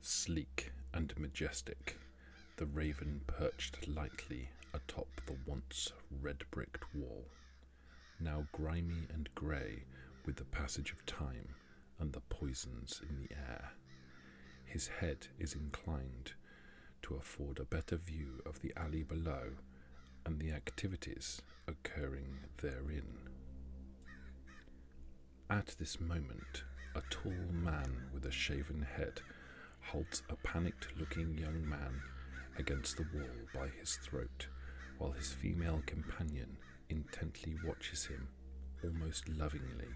Sleek and majestic, the raven perched lightly atop the once red-bricked wall, now grimy and grey with the passage of time and the poisons in the air. His head is inclined to afford a better view of the alley below and the activities occurring therein. At this moment, a tall man with a shaven head holds a panicked-looking young man against the wall by his throat, while his female companion intently watches him, almost lovingly.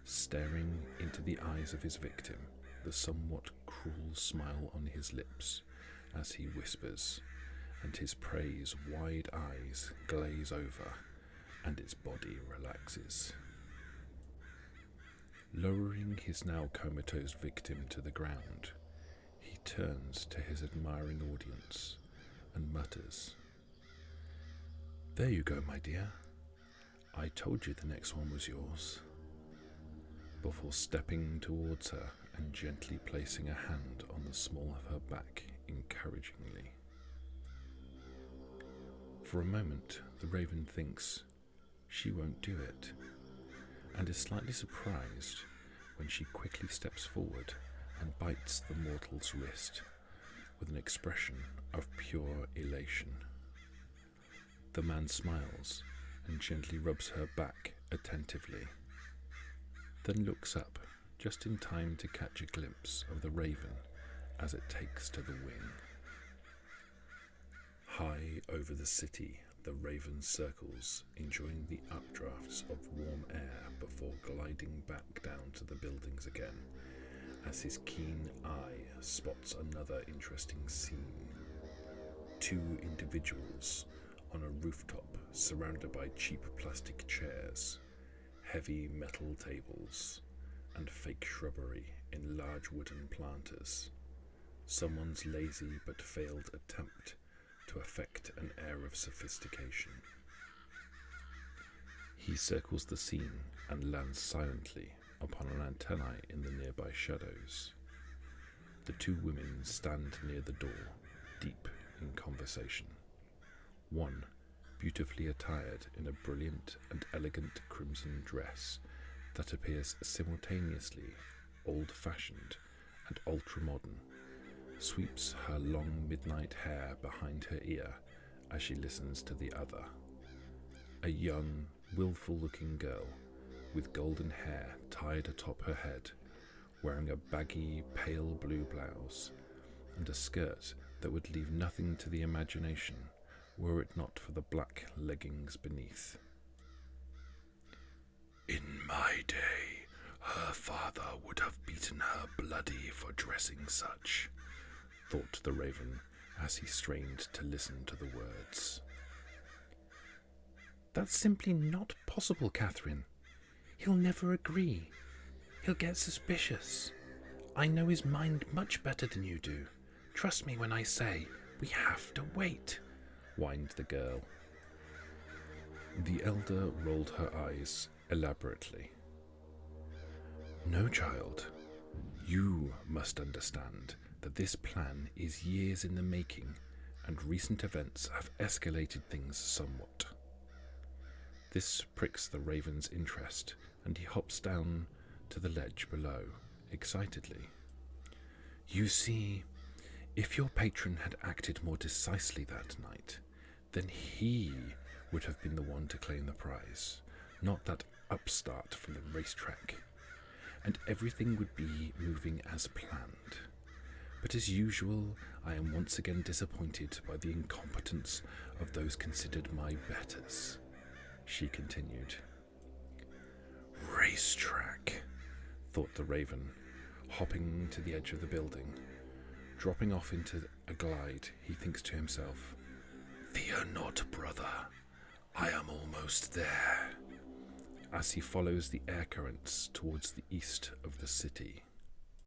Staring into the eyes of his victim, the somewhat cruel smile on his lips as he whispers, and his prey's wide eyes glaze over, and its body relaxes. Lowering his now comatose victim to the ground, he turns to his admiring audience and mutters, "There you go, my dear. I told you the next one was yours," before stepping towards her and gently placing a hand on the small of her back encouragingly. For a moment, the raven thinks she won't do it, and is slightly surprised when she quickly steps forward and bites the mortal's wrist with an expression of pure elation. The man smiles and gently rubs her back attentively, then looks up just in time to catch a glimpse of the raven as it takes to the wing. High over the city, the raven circles, enjoying the updrafts of warm air before gliding back down to the buildings again, as his keen eye spots another interesting scene. Two individuals on a rooftop surrounded by cheap plastic chairs, heavy metal tables, and fake shrubbery in large wooden planters. Someone's lazy but failed attempt to affect an air of sophistication. He circles the scene and lands silently upon an antennae in the nearby shadows. The two women stand near the door, deep in conversation. One, beautifully attired in a brilliant and elegant crimson dress that appears simultaneously old-fashioned and ultra-modern, sweeps her long midnight hair behind her ear as she listens to the other. A young, willful-looking girl with golden hair tied atop her head, wearing a baggy, pale blue blouse and a skirt that would leave nothing to the imagination were it not for the black leggings beneath. "In my day, her father would have beaten her bloody for dressing such," thought the raven as he strained to listen to the words. "That's simply not possible, Catherine. He'll never agree. He'll get suspicious. I know his mind much better than you do. Trust me when I say we have to wait," whined the girl. The elder rolled her eyes elaborately. "No, child. You must understand that this plan is years in the making, and recent events have escalated things somewhat." This pricks the raven's interest, and he hops down to the ledge below, excitedly. "You see, if your patron had acted more decisively that night, then he would have been the one to claim the prize, not that upstart from the racetrack, and everything would be moving as planned. But as usual, I am once again disappointed by the incompetence of those considered my betters," she continued. "Racetrack," thought the raven, hopping to the edge of the building. Dropping off into a glide, he thinks to himself, "Fear not, brother, I am almost there," as he follows the air currents towards the east of the city.